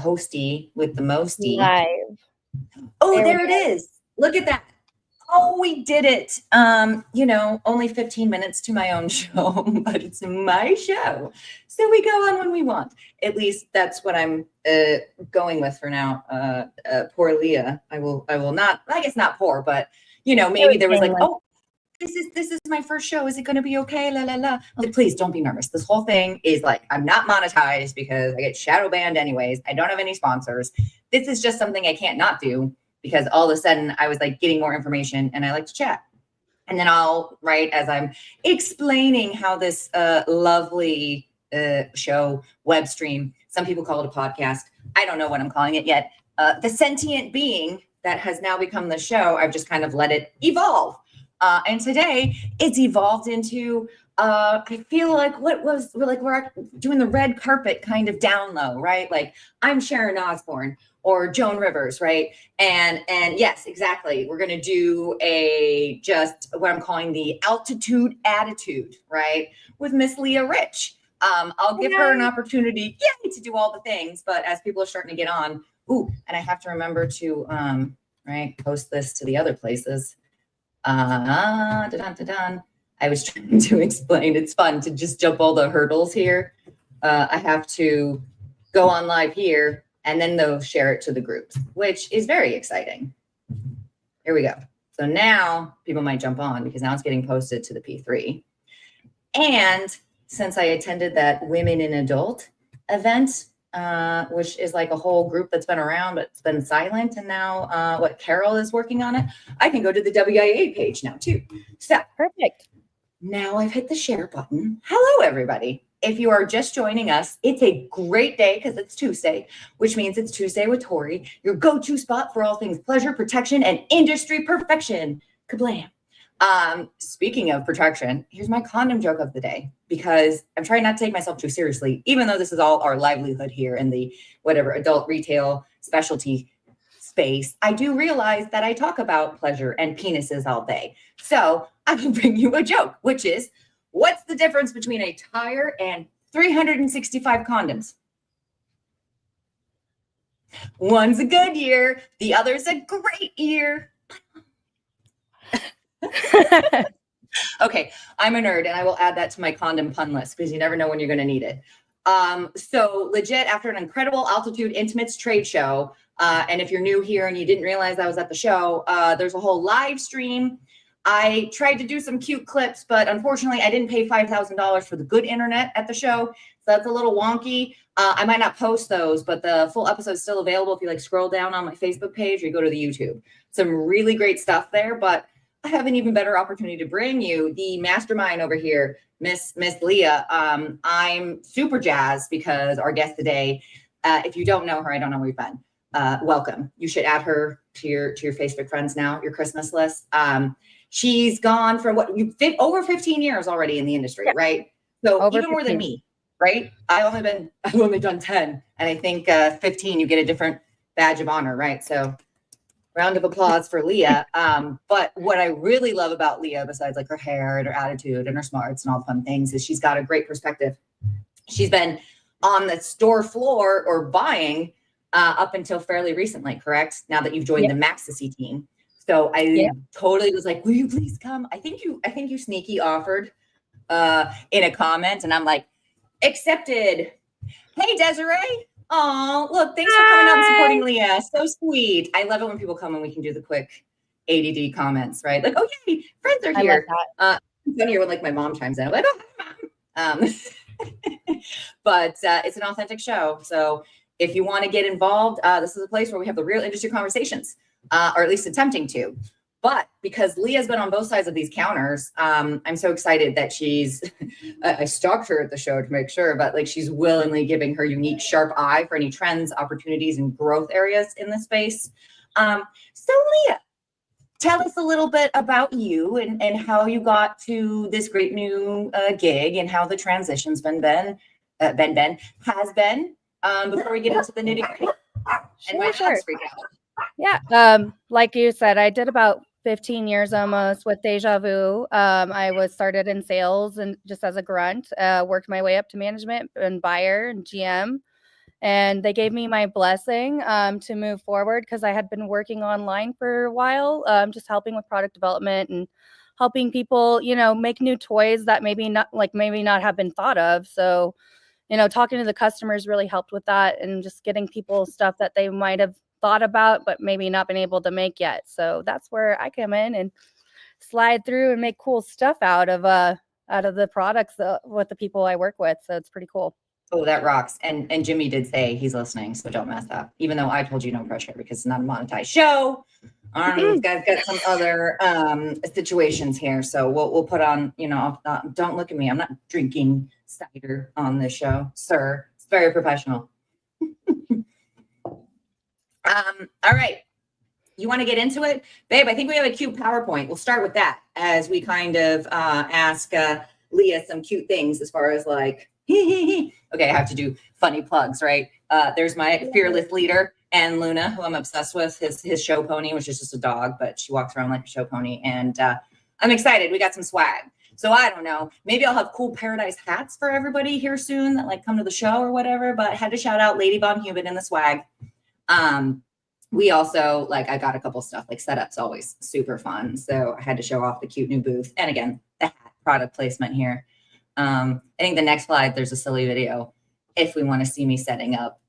hosty with the mosty. Live. Oh, there it is. Look at that. Oh, we did it. Only 15 minutes to my own show, but it's my show. So we go on when we want. At least that's what I'm going with for now. Poor Leah. I will not, I guess not poor, but maybe there was like, oh, this is my first show. Is it going to be okay? La la la. I was like, please don't be nervous. This whole thing is like, I'm not monetized because I get shadow banned anyways. I don't have any sponsors. This is just something I can't not do, because all of a sudden I was like getting more information and I like to chat. And then as I'm explaining how this lovely show, web stream, some people call it a podcast. I don't know what I'm calling it yet. The sentient being that has now become the show, I've just kind of let it evolve. And today it's evolved into, I feel like we're doing the red carpet kind of down low, right? Like I'm Sharon Osbourne or Joan Rivers, right? And yes, exactly. We're going to do just what I'm calling the altitude attitude, right? With Miss Lea Rich. I'll give her an opportunity, to do all the things, but as people are starting to get on, and I have to remember to, post this to the other places. I was trying to explain. It's fun to just jump all the hurdles here. I have to go on live here, and then they'll share it to the groups, which is very exciting. Here we go. So now people might jump on because now it's getting posted to the P3. And since I attended that Women in Adult event, which is like a whole group that's been around, but it's been silent. And now Carol is working on it. I can go to the WIA page now too. So perfect. Now I've hit the share button. Hello, everybody. If you are just joining us, it's a great day because it's Tuesday, which means it's Tuesday with Tori, your go-to spot for all things pleasure, protection, and industry perfection. Kablam. Speaking of protection, here's my condom joke of the day, because I'm trying not to take myself too seriously, even though this is all our livelihood here in the adult retail specialty space. I do realize that I talk about pleasure and penises all day. So I can bring you a joke, which is, what's the difference between a tire and 365 condoms? One's a good year, the other's a great year. Okay, I'm a nerd, and I will add that to my condom pun list because you never know when you're going to need it. So legit, after an incredible Altitude Intimates trade show, and if you're new here and you didn't realize I was at the show, there's a whole live stream. I tried to do some cute clips, but unfortunately I didn't pay $5,000 for the good internet at the show. So that's a little wonky. I might not post those, but the full episode is still available if you scroll down on my Facebook page or you go to the YouTube. Some really great stuff there, but I have an even better opportunity to bring you the mastermind over here, Miss Lea. I'm super jazzed because our guest today, if you don't know her, I don't know where you've been. Welcome. You should add her to your Facebook friends now, your Christmas list. She's gone for over 15 years already in the industry, right? So over even 15. More than me, right? I've only done 10, and I think 15 you get a different badge of honor, right? So round of applause for Lea. But what I really love about Lea, besides her hair and her attitude and her smarts and all the fun things, is she's got a great perspective. She's been on the store floor or buying up until fairly recently, correct? Now that you've joined the Maxtasy team. So I totally was like, will you please come? I think you sneaky offered in a comment, and I'm like, accepted. Hey, Desiree. Oh, look, thanks for coming out and supporting Lea. So sweet. I love it when people come and we can do the quick ADD comments, right? Like, oh, yay, friends are here. It's funnier when my mom chimes in. I'm like, oh, hi, Mom. But it's an authentic show. So if you want to get involved, this is a place where we have the real industry conversations, or at least attempting to. But because Leah's been on both sides of these counters, I'm so excited that I stalked her at the show to make sure, but she's willingly giving her unique, sharp eye for any trends, opportunities, and growth areas in the space. So Lea, tell us a little bit about you and how you got to this great new gig and how the transition's been before we get into the nitty gritty. And my dogs freak out. Yeah. Like you said, I did about 15 years almost with Deja Vu. I was started in sales and just as a grunt, worked my way up to management and buyer and GM. and they gave me my blessing to move forward because I had been working online for a while, just helping with product development and helping people, make new toys that maybe not have been thought of. So, talking to the customers really helped with that, and just getting people stuff that they might have thought about but maybe not been able to make yet. So that's where I come in and slide through and make cool stuff out of the products with the people I work with. So it's pretty cool. Oh, that rocks. And Jimmy did say he's listening, so don't mess up. Even though I told you no pressure because it's not a monetized show. This guy's got some other situations here, so we'll put on. Don't look at me. I'm not drinking cider on this show, sir. It's very professional. All right. You want to get into it, babe? I think we have a cute PowerPoint. We'll start with that as we kind of ask Lea some cute things as far as like. Okay, I have to do funny plugs, right? There's my fearless leader and Luna, who I'm obsessed with. His show pony, which is just a dog, but she walks around like a show pony, and I'm excited. We got some swag. So I don't know. Maybe I'll have cool paradise hats for everybody here soon that like come to the show or whatever. But I had to shout out Lady Von Human in the swag. We also I got a couple stuff like setup's always super fun, so I had to show off the cute new booth. And again, the hat product placement here. I think the next slide, there's a silly video if we want to see me setting up.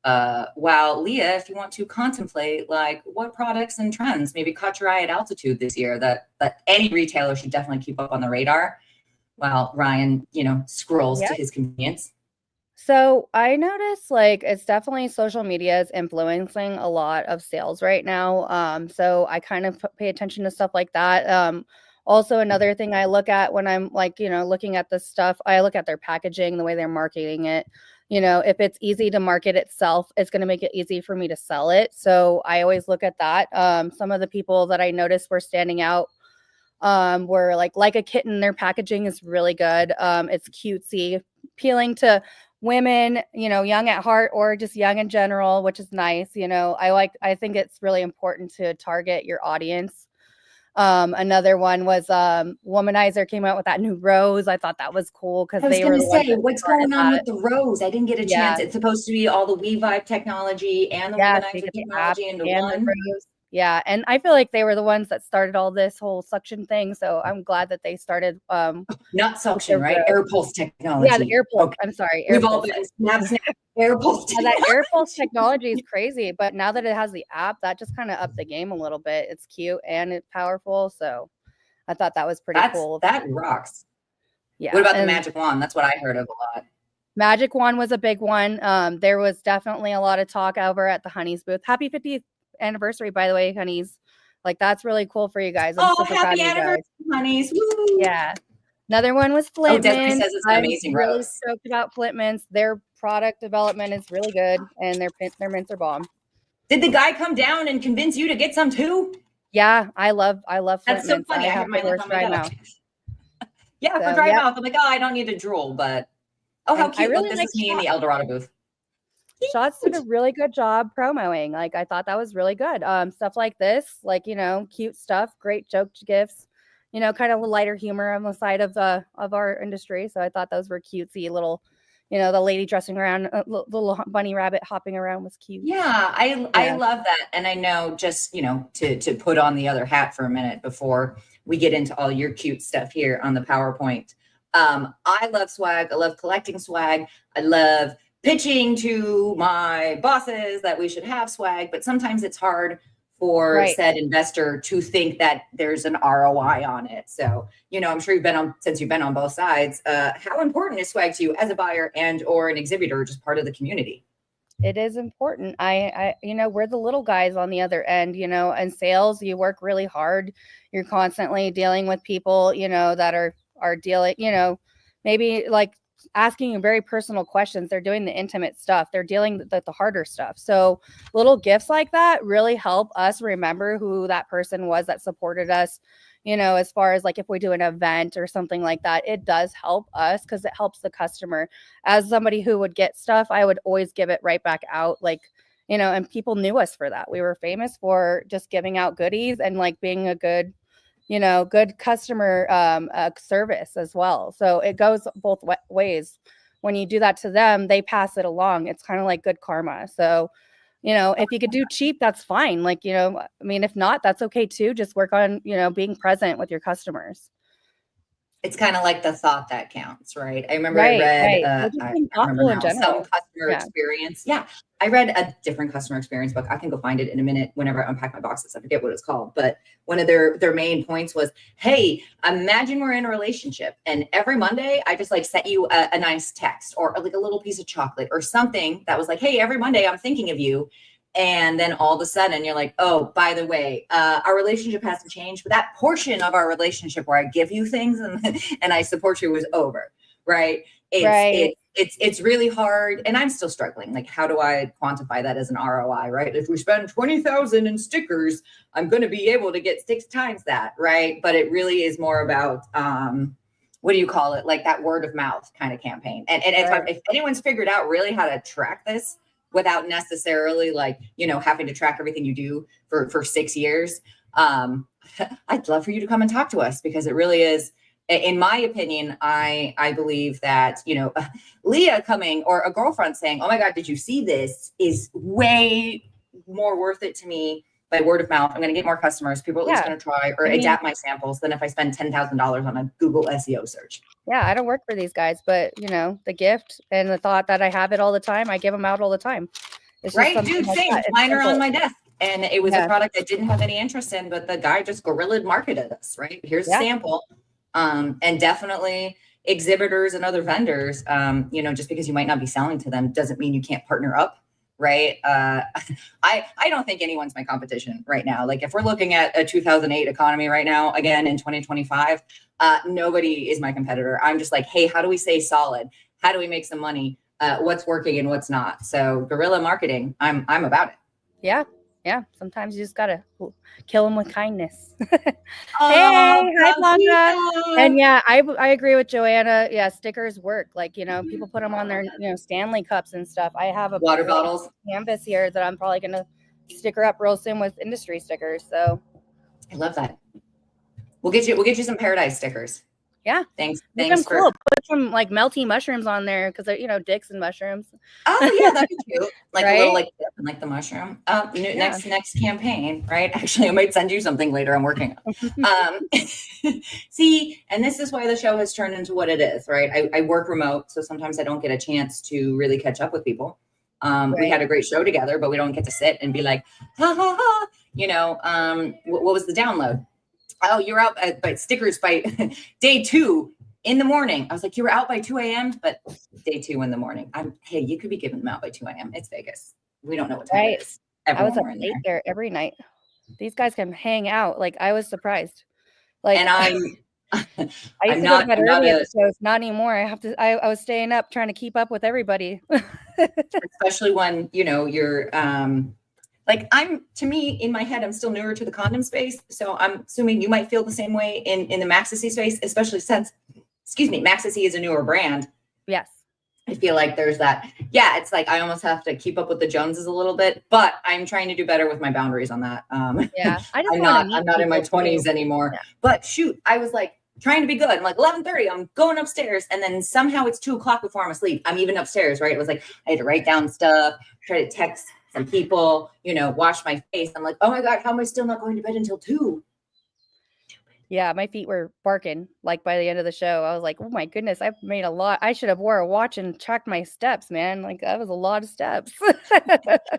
Wow, Lea, if you want to contemplate like what products and trends maybe caught your eye at Altitude this year that any retailer should definitely keep up on the radar while Ryan, scrolls to his convenience. So I noticed it's definitely social media is influencing a lot of sales right now. So I kind of pay attention to stuff like that. Also, another thing I look at when I'm looking at this stuff, I look at their packaging, the way they're marketing it. If it's easy to market itself, it's going to make it easy for me to sell it. So I always look at that. Some of the people that I noticed were standing out were like a kitten. Their packaging is really good. It's cutesy, appealing to women, young at heart or just young in general, which is nice. I think it's really important to target your audience. Another one was Womanizer came out with that new rose. I thought that was cool because they were what's going on with the rose? I didn't get a chance. It's supposed to be all the WeVibe technology and the Womanizer technology into one. Yeah, and I feel like they were the ones that started all this whole suction thing. So I'm glad that they started. Not suction, right? Air pulse technology. Yeah, the air pulse. Okay. I'm sorry. We've all been air pulse. That air pulse technology is crazy, but now that it has the app, that just kind of upped the game a little bit. It's cute and it's powerful. So I thought that was pretty cool. That rocks. Yeah. What about the Magic Wand? That's what I heard of a lot. Magic Wand was a big one. There was definitely a lot of talk over at the Honeys booth. Happy 50th anniversary, by the way, Honeys. That's really cool for you guys. I'm super happy anniversary, Honeys. Woo! Yeah. Another one was Flipmans. Desiree says it's an amazing rose. I'm really stoked about Flipmans. Their product development is really good, and their mints are bomb. Did the guy come down and convince you to get some too? Yeah, I love Flipmans. That's so funny. I have my lip on my mouth. Yeah, for dry mouth. I'm like, I don't need to drool, but how cute! Look, this is me in the Eldorado booth. Shots did a really good job promoing. I thought that was really good. Stuff like this, cute stuff, great joke gifts, kind of lighter humor on the side of our industry. So I thought those were cutesy little, the lady dressing around, little bunny rabbit hopping around was cute. Yeah, I love that. And I know just, to put on the other hat for a minute before we get into all your cute stuff here on the PowerPoint. I love swag. I love collecting swag. I love pitching to my bosses that we should have swag, but sometimes it's hard for said investor to think that there's an ROI on it. So, I'm sure since you've been on both sides, how important is swag to you as a buyer and or an exhibitor, just part of the community? It is important. I we're the little guys on the other end, in sales, you work really hard. You're constantly dealing with people, that are dealing, maybe asking you very personal questions. They're doing the intimate stuff. They're dealing with the harder stuff. So little gifts like that really help us remember who that person was that supported us, as far as if we do an event or something like that. It does help us because it helps the customer. As somebody who would get stuff, I would always give it right back out. And people knew us for that. We were famous for just giving out goodies and being a good good customer service as well. So it goes both ways. when you do that to them, they pass it along. It's kind of like good karma. So, if you could do cheap, that's fine. Like, I mean, if not, that's okay too. Just work on, being present with your customers. It's kind of like the thought that counts, right? I remember I Right, read, right. Or just I being can't remember thoughtful in now, some general. customer Yeah. experience. Yeah, I read a different customer experience book. I can go find it in a minute whenever I unpack my boxes. I forget what it's called, but one of their main points was, hey, imagine we're in a relationship and every Monday I just like sent you a nice text or like a little piece of chocolate or something that was like, hey, every Monday I'm thinking of you. And then all of a sudden you're like, oh, by the way, our relationship hasn't changed, but that portion of our relationship where I give you things and I support you was over, right? It's really hard. And I'm still struggling. Like, how do I quantify that as an ROI, right? If we spend 20,000 in stickers, I'm going to be able to get 6 times that, right? But it really is more about, what do you call it? Like that word of mouth kind of campaign. And if anyone's figured out really how to track this, without necessarily like, having to track everything you do for 6 years. I'd love for you to come and talk to us because it really is, in my opinion, I believe that, Leah coming or a girlfriend saying, oh my God, did you see this is way more worth it to me by word of mouth. I'm going to get more customers. People are at least going to try or adapt my samples than if I spend $10,000 on a Google SEO search. Yeah, I don't work for these guys, but the gift and the thought that I have it all the time, I give them out all the time. It's right, just dude, like same. that. Mine are on my desk. And it was a product I didn't have any interest in, but the guy just guerrilla marketed us, right? Here's a sample. And definitely exhibitors and other vendors, just because you might not be selling to them doesn't mean you can't partner up. Right. I don't think anyone's my competition right now. Like if we're looking at a 2008 economy right now, again, in 2025, nobody is my competitor. I'm just like, hey, how do we stay solid? How do we make some money? What's working and what's not? So guerrilla marketing, I'm about it. Yeah. Yeah. Sometimes you just got to kill them with kindness. Oh, hey, hi, Blanca. And yeah, I agree with Joanna. Yeah, stickers work. Like, people put them on their, Stanley cups and stuff. I have a water bottles canvas here that I'm probably going to sticker up real soon with industry stickers. So I love that. We'll get you some Paradise stickers. Yeah. Thanks for cool. Put some like melty mushrooms on there because they're, dicks and mushrooms. Oh yeah, that'd be cute. Like right? A little like the mushroom. Next campaign, right? Actually, I might send you something later. I'm working on. See, and this is why the show has turned into what it is, right? I work remote, so sometimes I don't get a chance to really catch up with people. We had a great show together, but we don't get to sit and be like, ha ha ha. What was the download? Oh, you're out by stickers by day 2 in the morning. I was like, you were out by 2 a.m., but day 2 in the morning. Hey, you could be giving them out by 2 a.m. It's Vegas. We don't know what time it is. I was up late there every night. These guys can hang out. Like, I was surprised. Like, and I used to go to bed early at the shows. Not anymore. I was staying up trying to keep up with everybody. Especially when, you're to me, in my head, I'm still newer to the condom space. So I'm assuming you might feel the same way in the Maxtasy space, especially since, Maxtasy is a newer brand. Yes. I feel like there's that. Yeah, it's like I almost have to keep up with the Joneses a little bit, but I'm trying to do better with my boundaries on that. Yeah, I'm not in my 20s anymore. Yeah. But shoot, I was like trying to be good. I'm like 11:30. I'm going upstairs, and then somehow it's 2:00 before I'm asleep. I'm even upstairs, right? It was like I had to write down stuff, try to text some people, wash my face. I'm like, oh my God, how am I still not going to bed until 2? Yeah, my feet were barking. Like by the end of the show, I was like, oh my goodness, I've made a lot. I should have wore a watch and tracked my steps, man. Like that was a lot of steps. So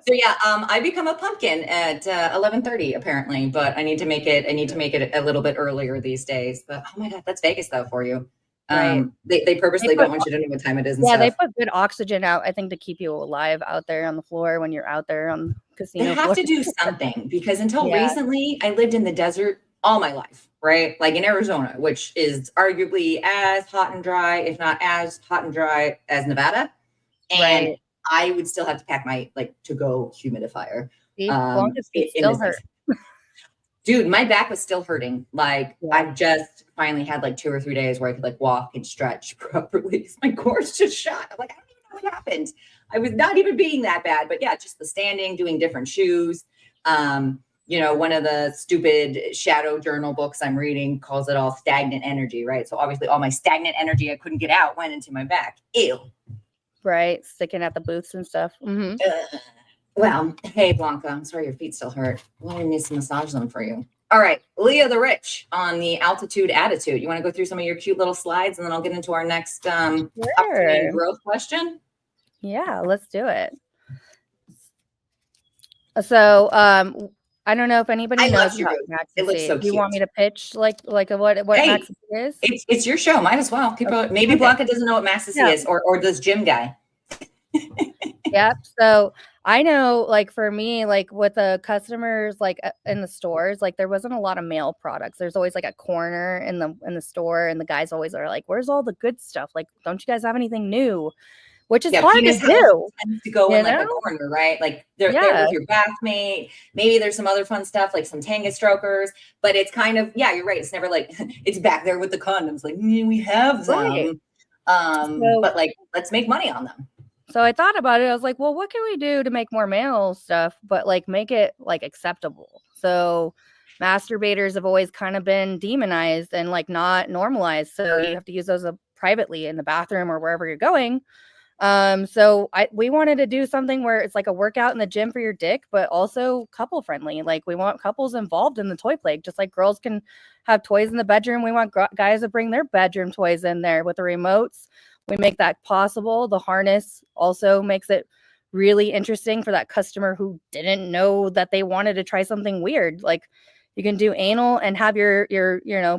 yeah, I become a pumpkin at 11:30 apparently, but I need to make it a little bit earlier these days. But oh my God, that's Vegas though for you. Right. They purposely don't want you to know what time it is. They put good oxygen out, I think, to keep you alive out there on the floor when you're out there on the casino floor. They have to do something because until recently, I lived in the desert all my life, right? Like in Arizona, which is arguably as hot and dry, if not as hot and dry as Nevada. And I would still have to pack my to-go humidifier. Blanca's feet still hurt. Dude, my back was still hurting. Like I just finally had 2 or 3 days where I could walk and stretch properly. My core's just shot. I'm like, I don't even know what happened. I was not even being that bad, but yeah, just the standing, doing different shoes. one of the stupid shadow journal books I'm reading calls it all stagnant energy, right? So obviously all my stagnant energy I couldn't get out went into my back. Ew. Right. Sticking at the booths and stuff. Well, hey, Blanca, I'm sorry your feet still hurt. Well, I need to massage them for you. All right. Lea Rich on the altitude attitude. You want to go through some of your cute little slides and then I'll get into our next upcoming growth question? Yeah, let's do it. So, I don't know if anybody knows about Maxtasy. It looks so cute. Do you want me to pitch like what Maxtasy is? It's your show. Might as well. People, maybe Blanca doesn't know what Maxtasy is, or does Jim guy. Yep. So I know, like for me, like with the customers, like in the stores, like there wasn't a lot of male products. There's always like a corner in the store, and the guys always are like, "Where's all the good stuff? Like, don't you guys have anything new?" Which is hard to do. Tends to go in like a corner, right? Like they're there with your bathmate. Maybe there's some other fun stuff like some Tanga strokers, but it's kind of, you're right. It's never like it's back there with the condoms. Like we have them, but like let's make money on them. So I thought about it. I was like, well, what can we do to make more male stuff, but like make it like acceptable? So masturbators have always kind of been demonized and like not normalized. So you have to use those privately in the bathroom or wherever you're going. So we wanted to do something where it's like a workout in the gym for your dick, but also couple friendly. Like we want couples involved in the toy play, just like girls can have toys in the bedroom. We want guys to bring their bedroom toys in there with the remotes. We make that possible. The harness also makes it really interesting for that customer who didn't know that they wanted to try something weird. Like you can do anal and have your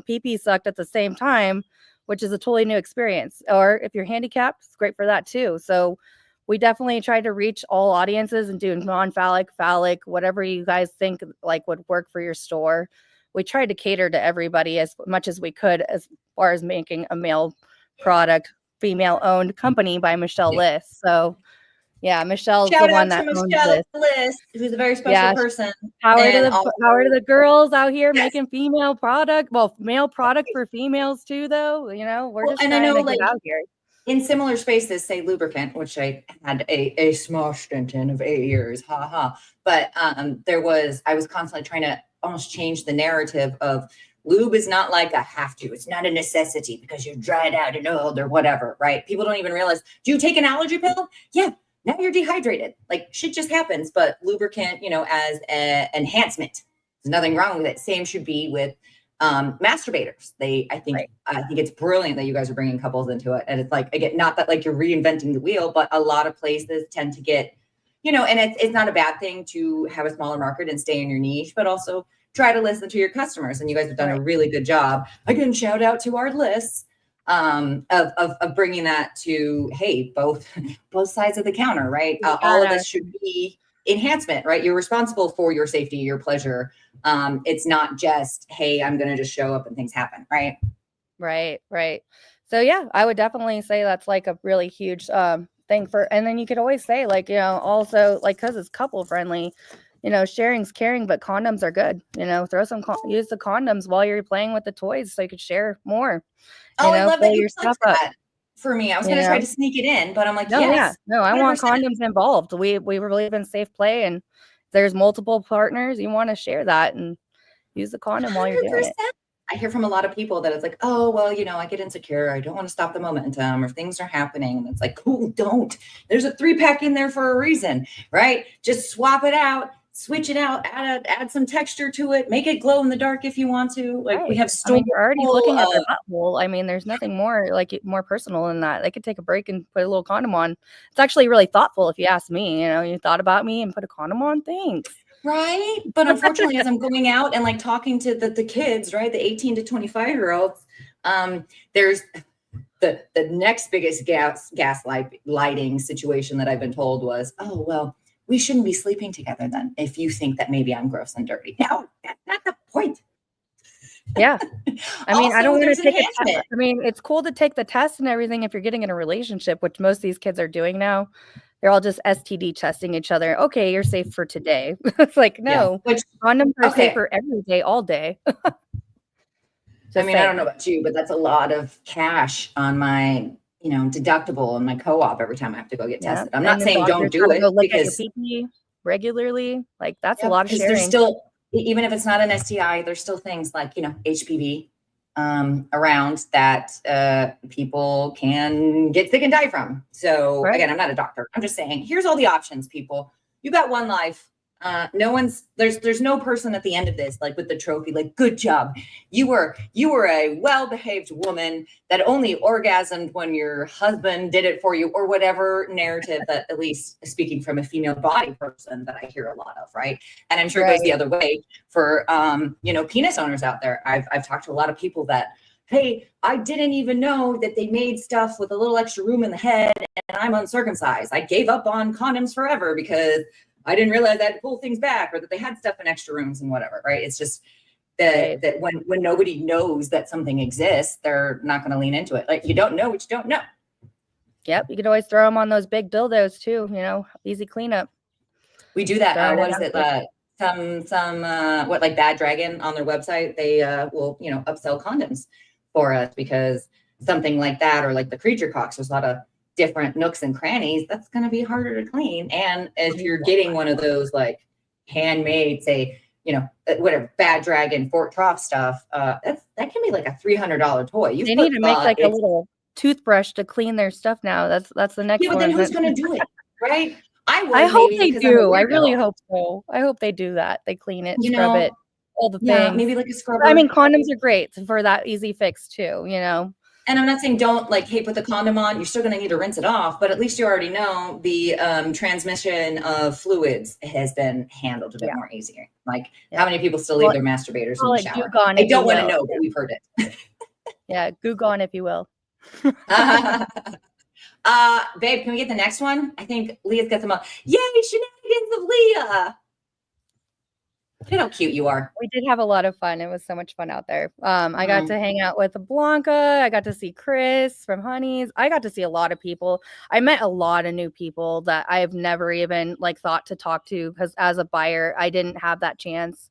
pee-pee sucked at the same time, which is a totally new experience. Or if you're handicapped, it's great for that too. So we definitely tried to reach all audiences and do non-phallic, phallic, whatever you guys think like would work for your store. We tried to cater to everybody as much as we could as far as making a male product, female-owned company by Michelle Liss. So, yeah, Michelle's the one that owns this. Liss, who's a very special person. Power to the girls out here making female product. Well, male product for females too, though. We're just trying to get out here. In similar spaces, say lubricant, which I had a small stint in of 8 years, But I was constantly trying to almost change the narrative of lube is not like a have to. It's not a necessity because you're dried out and old or whatever, right? People don't even realize, do you take an allergy pill? Yeah, now you're dehydrated. Like shit just happens, but lubricant, as an enhancement. There's nothing wrong with it. Same should be with masturbators. I think it's brilliant that you guys are bringing couples into it. And it's like, again, not that like you're reinventing the wheel, but a lot of places tend to get, and it's not a bad thing to have a smaller market and stay in your niche, but also try to listen to your customers. And you guys have done a really good job. Again, shout out to our lists of bringing that to, hey, both sides of the counter, right? All of this should be enhancement, right? You're responsible for your safety, your pleasure. It's not just, hey, I'm going to just show up and things happen, right? Right. So yeah, I would definitely say that's like a really huge thing and then you could always say like, also like, cause it's couple friendly, sharing's caring, but condoms are good. Use the condoms while you're playing with the toys so you could share more. I love that you stuff that. For me, I was going to try to sneak it in, but I'm like, I want condoms involved. We believe in safe play, and if there's multiple partners, you want to share that and use the condom while you're doing it. I hear from a lot of people that it's like, oh, well, I get insecure. I don't want to stop the momentum or things are happening. And it's like, cool, don't. There's a 3-pack in there for a reason, right? Just swap it out. Switch it out, add some texture to it, make it glow in the dark if you want to. Like we have you're already looking at their butthole. I mean, there's nothing more more personal than that. They could take a break and put a little condom on. It's actually really thoughtful if you ask me. You thought about me and put a condom on. Thanks. Right. But unfortunately, as I'm going out and like talking to the kids, right, the 18 to 25-year-olds, there's the next biggest gaslighting situation that I've been told was, oh, well, we shouldn't be sleeping together then if you think that maybe I'm gross and dirty. No, that's not the point. Yeah. I mean, I don't want to take a test. I mean, it's cool to take the test and everything if you're getting in a relationship, which most of these kids are doing now. They're all just STD testing each other. Okay, you're safe for today. It's like, no, condoms are safe for every day, all day. I mean, I don't know about you, but that's a lot of cash on my deductible and my co-op every time I have to go get tested. I'm not saying don't do it because regularly, like that's a lot of sharing. even if it's not an STI, there's still things like, HPV around that people can get sick and die from. So Right. again, I'm not a doctor. I'm just saying, here's all the options, people. You got one life. There's no person at the end of this, like with the trophy, like, good job. You were a well-behaved woman that only orgasmed when your husband did it for you, or whatever narrative that, at least speaking from a female body person, that I hear a lot of, right? And I'm sure it goes the other way for penis owners out there. I've talked to a lot of people that, hey, I didn't even know that they made stuff with a little extra room in the head, and I'm uncircumcised. I gave up on condoms forever because I didn't realize I had to pull things back, or that they had stuff in extra rooms and whatever, right? It's just that when nobody knows that something exists, they're not going to lean into it. Like, you don't know what you don't know. Yep, you could always throw them on those big dildos too, easy cleanup. We do that. What is it? Like Bad Dragon on their website, they will, upsell condoms for us, because something like that, or like the creature cocks, there's a lot of different nooks and crannies. That's going to be harder to clean. And if you're getting one of those like handmade, say, whatever, Bad Dragon Fort Trough stuff, that can be like a $300 toy. They need to make like a little toothbrush to clean their stuff now. That's the next one. But then who's going to do it, right? I hope they do. I really hope so. I hope they do that. They clean it, scrub it, all the things. Maybe like a scrubber. I mean, condoms are great for that easy fix too, And I'm not saying don't, like, hey, put the condom on. You're still going to need to rinse it off, but at least you already know the transmission of fluids has been handled a bit more easier. Like, how many people still leave their masturbators in the shower? I don't want to know, but we've heard it. Yeah, goog on, if you will. Babe, can we get the next one? I think Leah's got some. Yay, shenanigans of Lea. Look at how cute you are. We did have a lot of fun. It was so much fun out there. I got to hang out with Blanca. I got to see Chris from Honeys. I got to see a lot of people. I met a lot of new people that I've never even thought to talk to, because as a buyer, I didn't have that chance.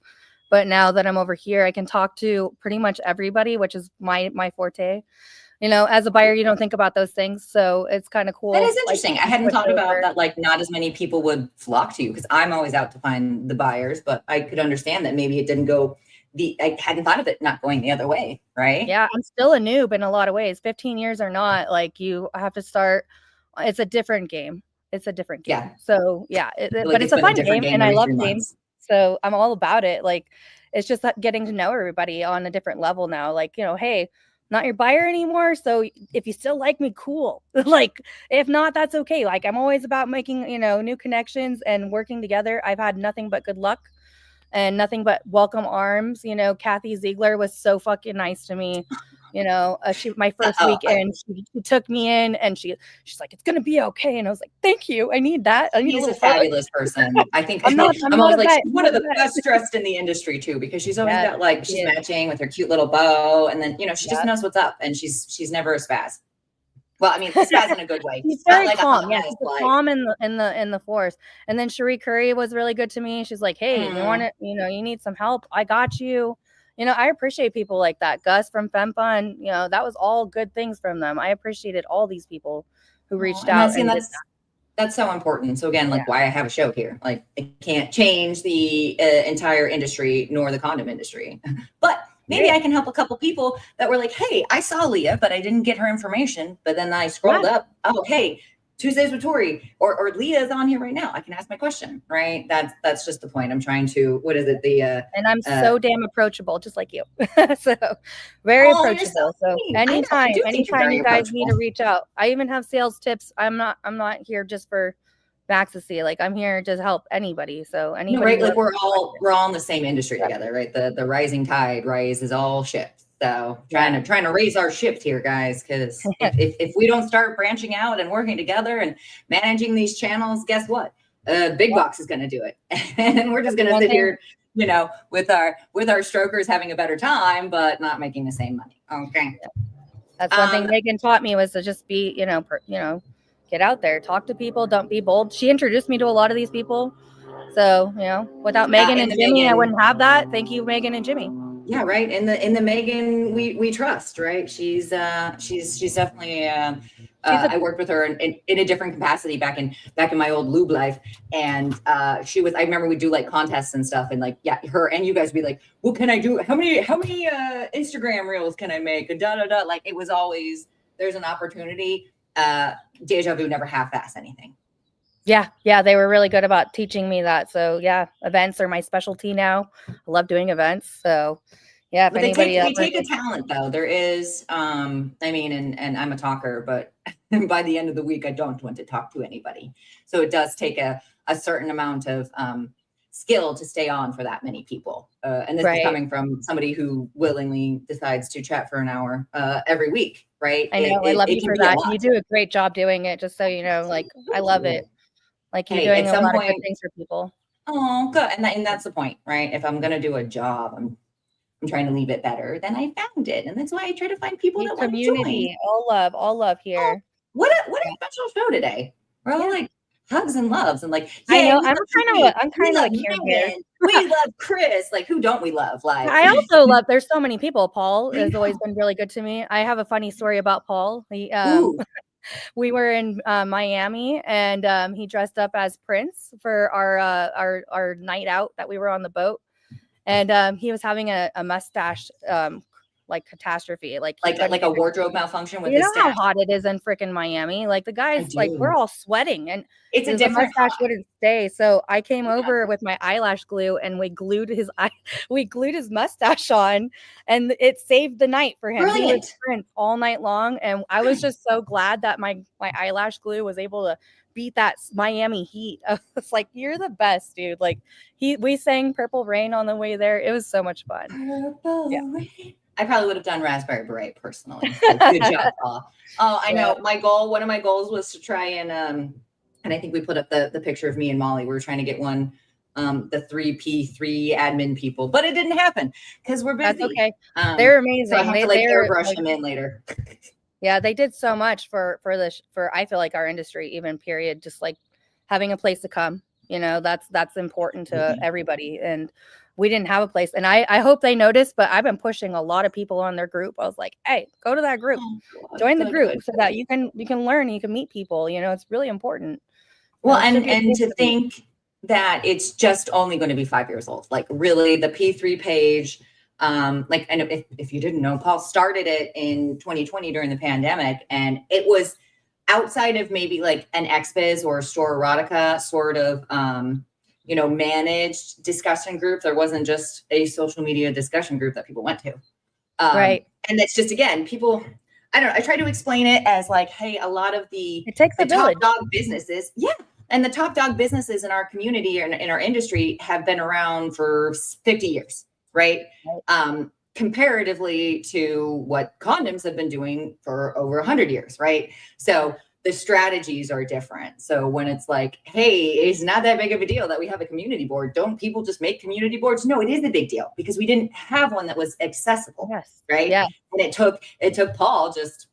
But now that I'm over here, I can talk to pretty much everybody, which is my forte. As a buyer, you don't think about those things. So it's kind of cool. That is interesting. I hadn't thought about that. Like, not as many people would flock to you, because I'm always out to find the buyers, but I could understand that maybe it didn't go I hadn't thought of it not going the other way. Right. Yeah. I'm still a noob in a lot of ways. 15 years or not, you have to start. It's a different game. It's a different game. Yeah. So yeah, but it's a fun game, and I love games. So I'm all about it. It's just getting to know everybody on a different level now. Hey, not your buyer anymore. So if you still like me, cool. If not, that's okay. I'm always about making, new connections and working together. I've had nothing but good luck and nothing but welcome arms. Kathy Ziegler was so fucking nice to me. My first weekend, she took me in, and she's like, it's gonna be okay. And I was like, thank you. I need that. I need She's a fabulous person. I think I'm always like, she's one of the best dressed in the industry too, because she's always got she's matching with her cute little bow, and then she just knows what's up, and she's never a spaz. Well, I mean, spaz in a good way. She's very calm. Yeah, she's calm in the force. And then Cherie Curry was really good to me. She's like, hey, you want it? You need some help? I got you. I appreciate people like that. Gus from FemFun, that was all good things from them. I appreciated all these people who reached out. That's so important. So again, why I have a show here. It can't change the entire industry nor the condom industry, but maybe I can help a couple people that were like, hey, I saw Lea, but I didn't get her information. But then I scrolled up. Oh, hey, Tuesdays with Tori, or Leah's on here right now. I can ask my question, right? That's just the point. I'm trying to, what is it? And I'm so damn approachable, just like you. So very approachable. So anytime you guys need to reach out. I even have sales tips. I'm not here just for Maxtasy. I'm here to help anybody. So anybody. Right. We're all in the same industry together, right? The rising tide raises all ships. So trying to raise our ship here, guys, because if we don't start branching out and working together and managing these channels, guess what? Big Box is going to do it, and we're just going to sit here, with our strokers having a better time, but not making the same money. Okay, that's one thing Megan taught me, was to just be, get out there, talk to people, don't be bold. She introduced me to a lot of these people, so without Megan and Jimmy, I wouldn't have that. Thank you, Megan and Jimmy. Yeah, right. In the Megan we trust, right? She's definitely She's a I worked with her in a different capacity back in my old lube life. And she was, I remember we'd do like contests and stuff, and like, yeah, her and you guys would be like, what can I do? How many Instagram reels can I make? Da da da. Like, it was always, there's an opportunity. Deja Vu never half-ass anything. Yeah, they were really good about teaching me that. So yeah, events are my specialty now. I love doing events. So yeah, if But anybody they take a talent though. There is, I mean, and I'm a talker, but by the end of the week, I don't want to talk to anybody. So it does take a certain amount of skill to stay on for that many people. And this is coming from somebody who willingly decides to chat for an hour every week, right? I know, I love you for that. You do a great job doing it, just so you know, like, I love it. Like, you're doing a lot of good things for people. Oh, good. And that's the point, right? If I'm going to do a job, I'm trying to leave it better than I found it. And that's why I try to find people that want to join. All love here. Oh, what a special show today. We're all like hugs and loves and like, I know, I'm kind of like here. We love Chris. Like, who don't we love? Like, I also love, there's so many people. Paul has always been really good to me. I have a funny story about Paul. He, we were in Miami, and he dressed up as Prince for our night out that we were on the boat, and he was having a mustache like catastrophe, like a wardrobe malfunction with you his know how hot it is in freaking Miami. Like, the guys, like, we're all sweating, and it's a different mustache wouldn't stay. So I came over with my eyelash glue, and we glued his mustache on, and it saved the night for him. Brilliant. He was Prince all night long, and I was just so glad that my eyelash glue was able to beat that Miami heat. I was like, you're the best, dude. Like, we sang Purple Rain on the way there. It was so much fun. Purple Rain. I probably would have done Raspberry Beret personally. Good job, Paul. Oh, I know. One of my goals was to try and I think we put up the picture of me and Molly. We were trying to get one, the 3P3 admin people, but it didn't happen because we're busy. That's okay. They're amazing. So I have to airbrush them in later. Yeah, they did so much for I feel like our industry, even period, just like having a place to come. You know, that's important to everybody. And we didn't have a place. And I hope they noticed, but I've been pushing a lot of people on their group. I was like, hey, go to that group, join the group so that you can learn, you can meet people. You know, it's really important. Well, and to think that it's just only going to be 5 years old, like really the P3 page. Like, and if you didn't know, Paul started it in 2020 during the pandemic, and it was outside of maybe like an XBiz or Store Erotica sort of, managed discussion group. There wasn't just a social media discussion group that people went to. Right. And that's just, again, people, I don't know. I try to explain it as like, hey, a lot of it takes the top dog businesses. Yeah. And the top dog businesses in our community or in our industry have been around for 50 years. Right. Comparatively to what condoms have been doing for over 100 years. Right. So the strategies are different. So when it's like, hey, it's not that big of a deal that we have a community board. Don't people just make community boards? No, it is a big deal because we didn't have one that was accessible. Yes. Right. Yeah. And it took Paul just,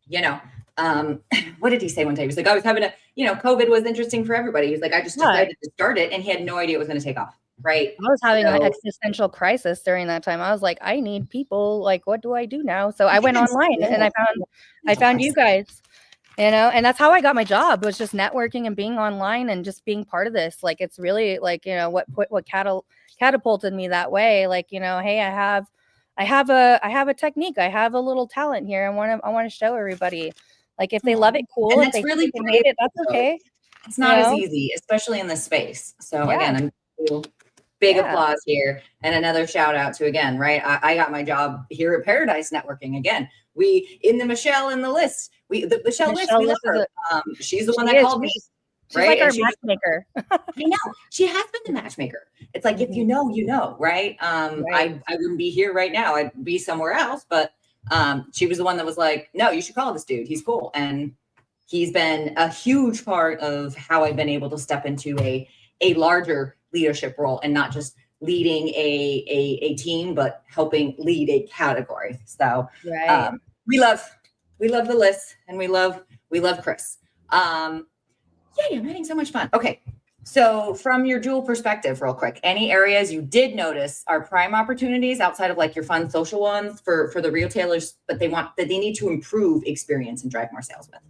what did he say one time? He was like, I was having COVID was interesting for everybody. He's like, I just decided to start it, and he had no idea it was going to take off. Right. I was having an existential crisis during that time. I was like, I need people. Like, what do I do now? So I went online and I found you guys, and that's how I got my job, was just networking and being online and just being part of this. Like, it's really like, what catapulted me that way. Like, hey, I have a technique. I have a little talent here. I want to show everybody. Like, if they love it, cool. And if they really hate it, that's okay. It's not as easy, especially in this space. So again, I'm big applause here, and another shout out to, again, right? I got my job here at Paradise Networking. Again, we in the Michelle in the list. Michelle list, we love her. She's the one that called me. She's like our matchmaker. I know, she has been the matchmaker. It's like, if you know, right? I wouldn't be here right now. I'd be somewhere else. But she was the one that was like, no, you should call this dude. He's cool, and he's been a huge part of how I've been able to step into a larger leadership role, and not just leading a team, but helping lead a category. So we love the list, and we love Chris. I'm having so much fun. Okay, So from your dual perspective, real quick, any areas you did notice are prime opportunities outside of like your fun social ones for the retailers, but they need to improve experience and drive more sales with?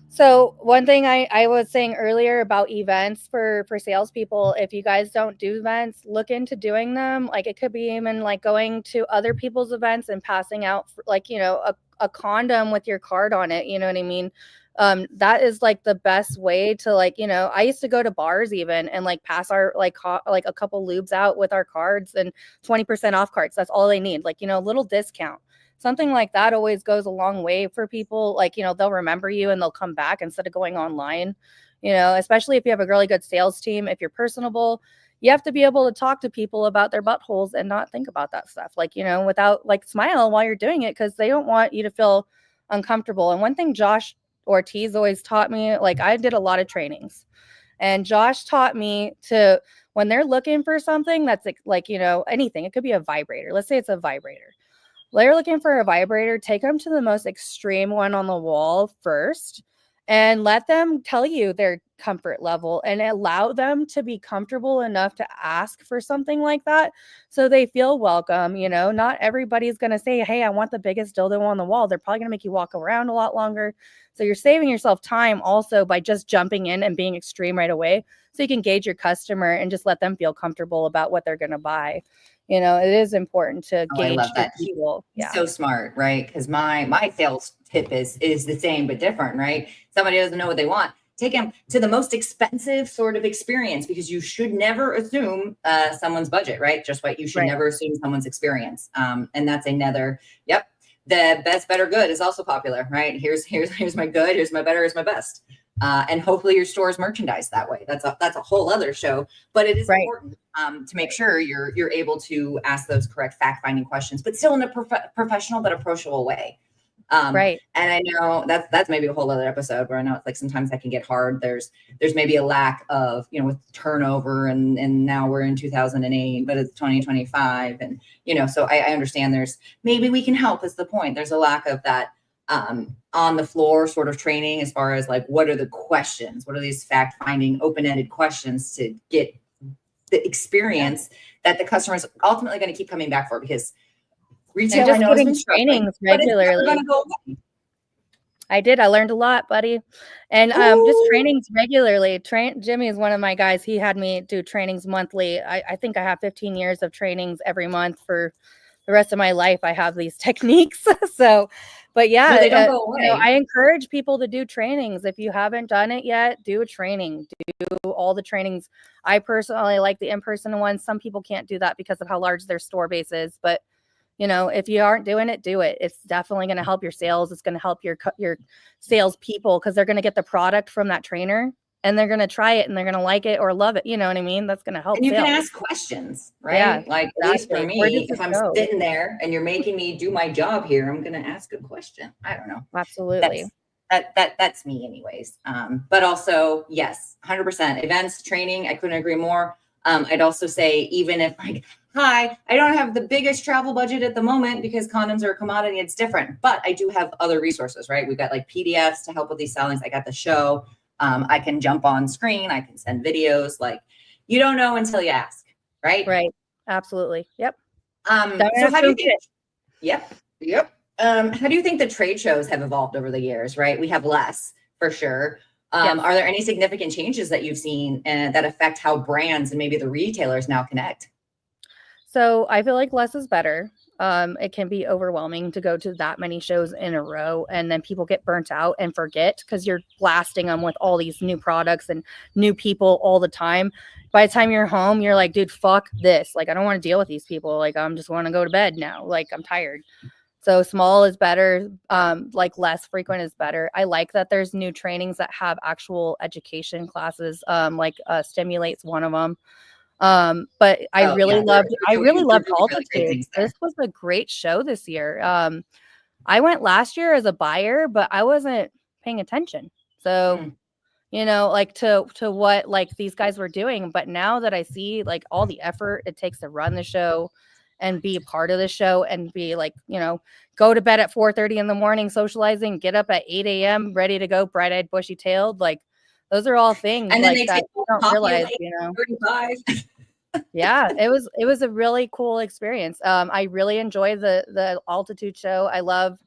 So one thing I was saying earlier about events for salespeople, if you guys don't do events, look into doing them. Like it could be even like going to other people's events and passing out like, a condom with your card on it. You know what I mean? That is like the best way to like, I used to go to bars even and like pass our like like a couple lubes out with our cards and 20% off cards. That's all they need. Like, a little discount. Something like that always goes a long way for people. Like, they'll remember you and they'll come back instead of going online, especially if you have a really good sales team. If you're personable, you have to be able to talk to people about their buttholes and not think about that stuff. Like, without like smile while you're doing it, because they don't want you to feel uncomfortable. And one thing Josh Ortiz always taught me, like I did a lot of trainings and Josh taught me to, when they're looking for something that's like, anything, it could be a vibrator. Let's say it's a vibrator. They're looking for a vibrator, take them to the most extreme one on the wall first and let them tell you their comfort level and allow them to be comfortable enough to ask for something like that so they feel welcome. Not everybody's going to say, hey, I want the biggest dildo on the wall. They're probably going to make you walk around a lot longer. So you're saving yourself time also by just jumping in and being extreme right away so you can gauge your customer and just let them feel comfortable about what they're going to buy. It is important to gauge the people. Yeah. So smart, right? Because my sales tip is the same but different, right? Somebody doesn't know what they want. Take them to the most expensive sort of experience because you should never assume someone's budget, right? Just what you should never assume someone's experience. And that's another, yep. The best, better, good is also popular, right? Here's my good, here's my better, here's my best. And hopefully your store's merchandised that way. That's a whole other show, but it is important to make sure you're able to ask those correct fact-finding questions, but still in a professional but approachable way. And I know that's maybe a whole other episode where I know it's like sometimes that can get hard. There's maybe a lack of, with turnover and now we're in 2008, but it's 2025. And, so I understand maybe we can help is the point. There's a lack of that on the floor sort of training as far as like, what are the questions? What are these fact-finding open-ended questions to get the experience that the customer is ultimately going to keep coming back for? Because retail, just I know, getting trainings regularly. I did. I learned a lot, buddy. And just trainings regularly. Jimmy is one of my guys. He had me do trainings monthly. I think I have 15 years of trainings every month for the rest of my life. I have these techniques. But yeah, they don't go away. I encourage people to do trainings. If you haven't done it yet, do a training. Do all the trainings. I personally like the in-person ones. Some people can't do that because of how large their store base is. But if you aren't doing it, do it. It's definitely going to help your sales. It's going to help your sales people because they're going to get the product from that trainer and they're going to try it and they're going to like it or love it. You know what I mean? That's going to help. And you sales. can ask questions, right? Yeah, like exactly. At least for me, if I'm sitting there and you're making me do my job here, I'm going to ask a question. I don't know. Absolutely. That's me anyways. But also, yes, 100% events, training. I couldn't agree more. I'd also say, even if like, hi, I don't have the biggest travel budget at the moment because condoms are a commodity, it's different, but I do have other resources, right? We've got like PDFs to help with these sellings. I got the show. I can jump on screen. I can send videos. Like, you don't know until you ask, right? Right. Absolutely. Yep. So how do you think? Yep. How do you think the trade shows have evolved over the years, right? We have less for sure. Are there any significant changes that you've seen that affect how brands and maybe the retailers now connect? So I feel like less is better. It can be overwhelming to go to that many shows in a row and then people get burnt out and forget because you're blasting them with all these new products and new people all the time. By the time you're home, you're like, dude, fuck this. Like, I don't want to deal with these people. Like, I'm just want to go to bed now. Like, I'm tired. So small is better. Like less frequent is better. I like that there's new trainings that have actual education classes. Stimulate's one of them. But I really loved Altitude. This was a great show this year. I went last year as a buyer, but I wasn't paying attention. So, like to what like these guys were doing. But now that I see like all the effort it takes to run the show and be a part of the show and be like, go to bed at 4:30 in the morning, socializing, get up at 8 a.m., ready to go, bright-eyed, bushy-tailed. Like, Those are all things And then like they that take you don't coffee at realize, like you know. 35. Yeah, it was a really cool experience. I really enjoy the altitude show. I love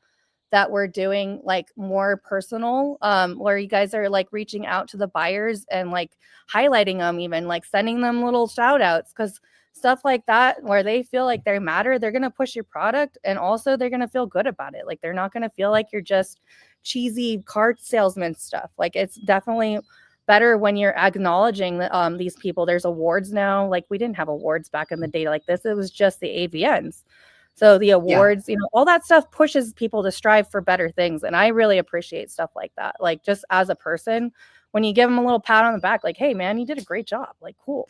that we're doing like more personal, where you guys are like reaching out to the buyers and like highlighting them, even like sending them little shout outs, because stuff like that where they feel like they matter, they're gonna push your product, and also they're gonna feel good about it. Like they're not gonna feel like you're just cheesy card salesman stuff. Like it's definitely better when you're acknowledging these people. There's awards now. Like we didn't have awards back in the day like this. It was just the AVNs. So the awards, you know, all that stuff pushes people to strive for better things. And I really appreciate stuff like that. Like just as a person, when you give them a little pat on the back, like, hey man, you did a great job. Like, cool.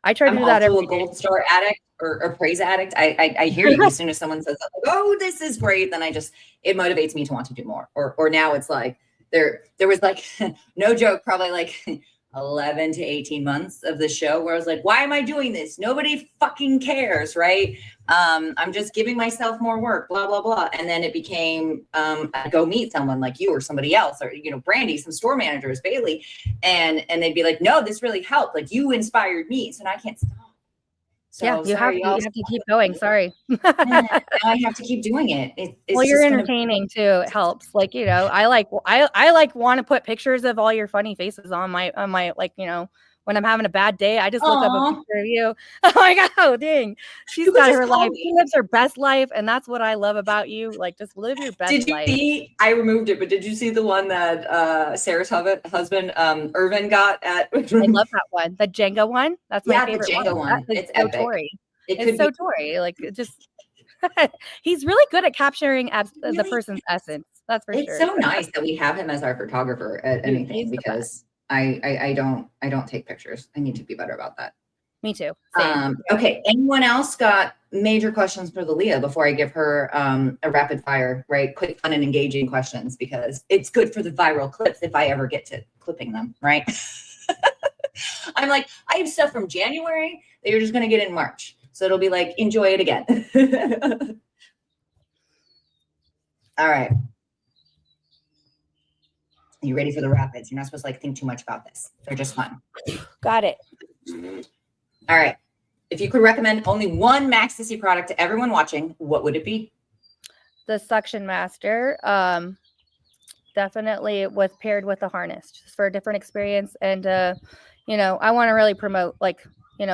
I try to I'm do that also every a day. gold star addict or praise addict. I hear you. As soon as someone says, like, "Oh, this is great," then it motivates me to want to do more. Or now it's like there was like no joke, probably like 11 to 18 months of the show where I was like, "Why am I doing this? Nobody fucking cares, right? I'm just giving myself more work, blah blah blah." And then it became I go meet someone like you or somebody else, or Brandy, some store managers, Bailey, and they'd be like, "No, this really helped. Like you inspired me," so now I can't stop. So Yeah, you sorry, have to keep going. Sorry. now I have to keep doing it. It's Well, you're just gonna. entertaining too. It helps. Like, I like want to put pictures of all your funny faces on my like, when I'm having a bad day, I just look up a Aw. picture of you. Oh my God, oh, dang. She's You could got just her call life. me. She lives her best life, and that's what I love about you. Like, just live your best Did you life. see? I removed it, but did you see the one that Sarah's husband, Irvin, got at? I love that one. The Jenga one. That's my Yeah, the favorite Django one. That one. is It's so epic. Tori. It It's could so be Tori. Like, it just he's really good at capturing the really. person's essence. That's for It's sure. so nice that we have him as our photographer at Dude, anything he's the best. because I don't take pictures. I need to be better about that. Me too. Same. Okay. Anyone else got major questions for the Lea before I give her a rapid fire, right? Quick, fun, and engaging questions, because it's good for the viral clips if I ever get to clipping them, right? I'm like, I have stuff from January that you're just going to get in March. So it'll be like, enjoy it again. All right. Are you ready for the rapids? You're not supposed to like think too much about this. They're just fun. Got it. All right. If you could recommend only one Maxtasy product to everyone watching, what would it be? The Suction Master. Definitely paired with the harness, just for a different experience. And I want to really promote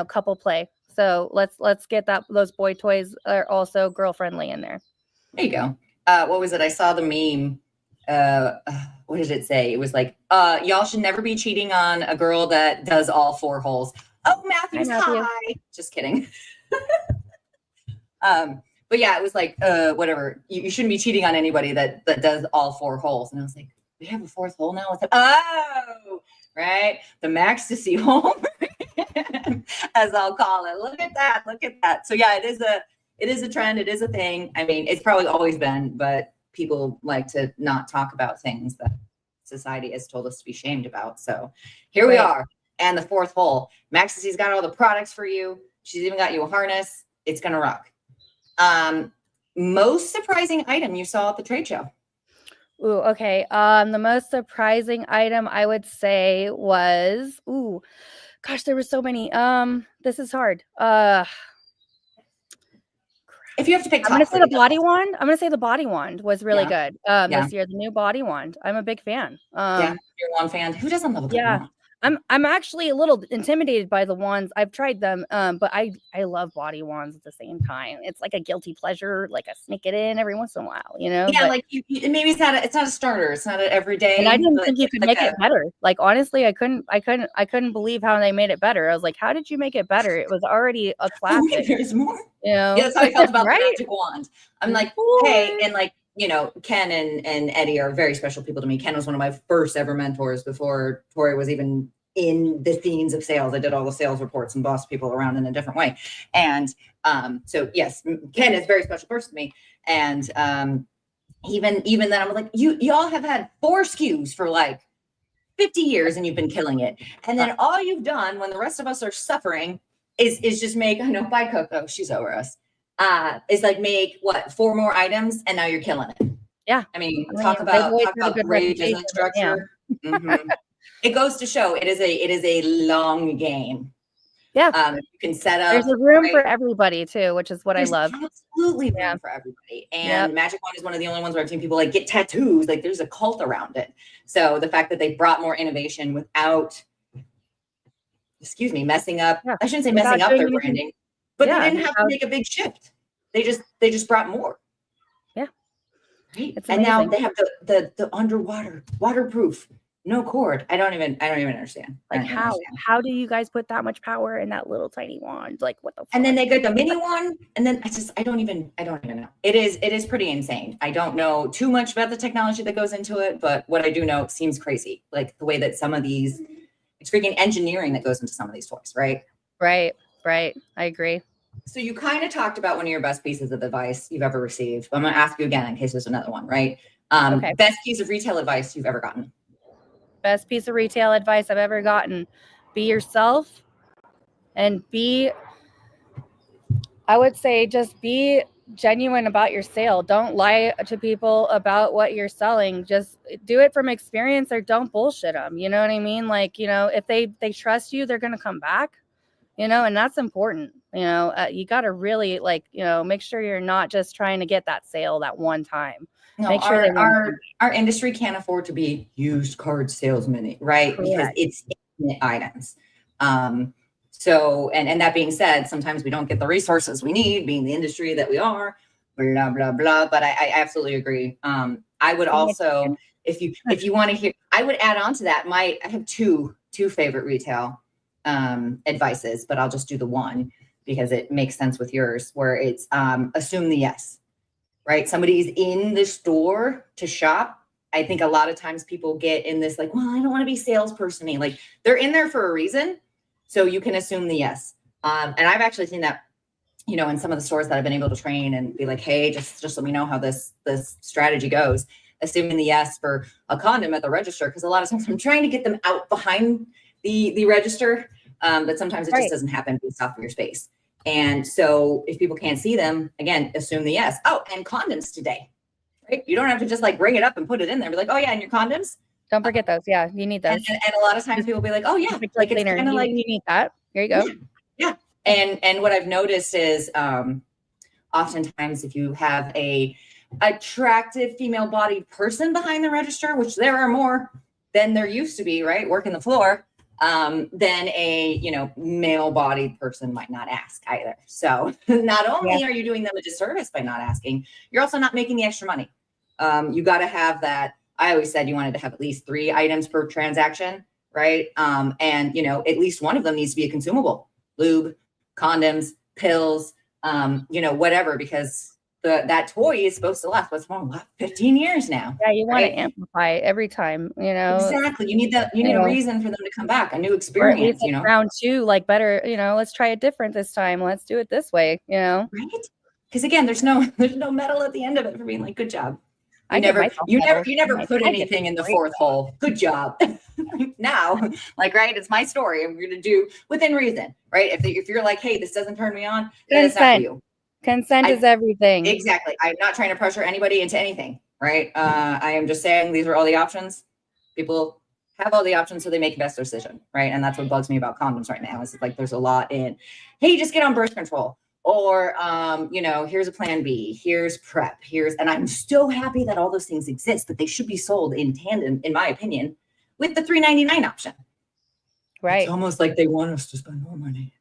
couple play. So let's get those boy toys are also girl friendly in there. There you go. What was it? I saw the meme. What did it say? It was like, y'all should never be cheating on a girl that does all 4 holes. Oh, Matthew's Matthew. hi. Just kidding. But yeah, it was like, whatever. You shouldn't be cheating on anybody that does all 4 holes. And I was like, we have a 4th hole now? Oh, right. The Maxtasy hole, as I'll call it. Look at that. Look at that. So yeah, it is a trend. It is a thing. I mean, it's probably always been, but people like to not talk about things that society has told us to be shamed about. So here we are. And the 4th hole. Maxtasy's got all the products for you. She's even got you a harness. It's going to rock. Most surprising item you saw at the trade show? Ooh, okay. The most surprising item I would say was, gosh, there were so many. This is hard. If you have to pick, I'm gonna say the body wand. I'm gonna say the body wand was really good this year. The new body wand. I'm a big fan. Yeah, you're a wand fan. Who doesn't love a good wand? I'm actually a little intimidated by the wands. I've tried them, but I love body wands at the same time. It's like a guilty pleasure, like I sneak it in every once in a while, Yeah, but, like maybe it's not a starter. It's not an everyday. And I didn't think you could make it better. Like honestly, I couldn't believe how they made it better. I was like, how did you make it better? It was already a classic. Wait, there's more. Yeah, that's how I felt about the magic wand. I'm like, hey, and like. Ken and Eddie are very special people to me. Ken was one of my first ever mentors before Tori was even in the scenes of sales. I did all the sales reports and bossed people around in a different way. And so yes, Ken is a very special person to me. And even then I'm like, y'all have had 4 SKUs for like 50 years and you've been killing it. And then all you've done when the rest of us are suffering is just make, I know, bye Coco, she's over us. Is like make 4 more items and now you're killing it. Yeah. I mean talk about great business structure. Mm-hmm. it goes to show it is a long game. Yeah. You can set up. There's a room right? for everybody too, which is what There's I love. absolutely room Yeah. for everybody. Yep. And Magic Wand is one of the only ones where I've seen people like get tattoos. Like there's a cult around it. So the fact that they brought more innovation without, messing up. Yeah. I shouldn't say Without messing up doing their anything. branding, but Yeah, they didn't have to make a big shift. They just brought more. Yeah. Right. It's And now amazing. they have the underwater, waterproof, no cord. I don't even understand. Like how do you guys put that much power in that little tiny wand? Like what the fuck? And then they got the mini one, and then I don't even know. It is pretty insane. I don't know too much about the technology that goes into it, but what I do know seems crazy. Like the way that some of these, it's freaking engineering that goes into some of these toys, right? Right. I agree. So you kind of talked about one of your best pieces of advice you've ever received. I'm going to ask you again in case there's another one, right? Okay. Best piece of retail advice you've ever gotten. Best piece of retail advice I've ever gotten. Be yourself and I would say just be genuine about your sale. Don't lie to people about what you're selling. Just do it from experience or don't bullshit them. You know what I mean? Like, if they trust you, they're going to come back, and that's important. You got to really make sure you're not just trying to get that sale that one time. No, Make sure our industry can't afford to be used card salesmen, right? Correct. Because it's infinite items. So, and that being said, sometimes we don't get the resources we need, being the industry that we are, blah, blah, blah. But I absolutely agree. I would also, if you want to hear, I would add on to that. I have two favorite retail advices, but I'll just do the one because it makes sense with yours, where it's assume the yes. Right? Somebody's in the store to shop. I think a lot of times people get in this like, well, I don't want to be salesperson-y. Like they're in there for a reason. So you can assume the yes. And I've actually seen that, in some of the stores that I've been able to train and be like, hey, just let me know how this strategy goes. Assuming the yes for a condom at the register. Because a lot of times I'm trying to get them out behind the register. But sometimes it just doesn't happen based off of your space. And so if people can't see them, again, assume the yes. Oh, and condoms today, right? You don't have to just like bring it up and put it in there. Be like, oh yeah, and your condoms. Don't forget those. Yeah, you need those. And a lot of times people will be like, oh yeah, like it's kind of like you need that. Here you go. Yeah. And what I've noticed is oftentimes if you have a attractive female bodied person behind the register, which there are more than there used to be, right? Working the floor. Then a male bodied person might not ask either. So not only are you doing them a disservice by not asking, you're also not making the extra money. You got to have that. I always said you wanted to have at least 3 items per transaction, right? And at least one of them needs to be a consumable: lube, condoms, pills, whatever, because that toy is supposed to last 15 years now. Yeah, you want to amplify every time, Exactly. You need a reason for them to come back, a new experience, or at least round 2, like better, let's try it different this time. Let's do it this way, Right? Because again, there's no medal at the end of it for being like, good job. You never put anything in the 4th hole. Good job. Now, like, right, it's my story. I'm going to do within reason, right? If you're like, hey, this doesn't turn me on, then it's not for you. Consent is everything. Exactly. I'm not trying to pressure anybody into anything, right? I am just saying these are all the options. People have all the options, so they make the best decision, right? And that's what bugs me about condoms right now. Is like there's a lot in, hey, just get on birth control, or here's a plan B, here's PrEP, and I'm so happy that all those things exist, but they should be sold in tandem, in my opinion, with the $3.99 option. Right. It's almost like they want us to spend more money.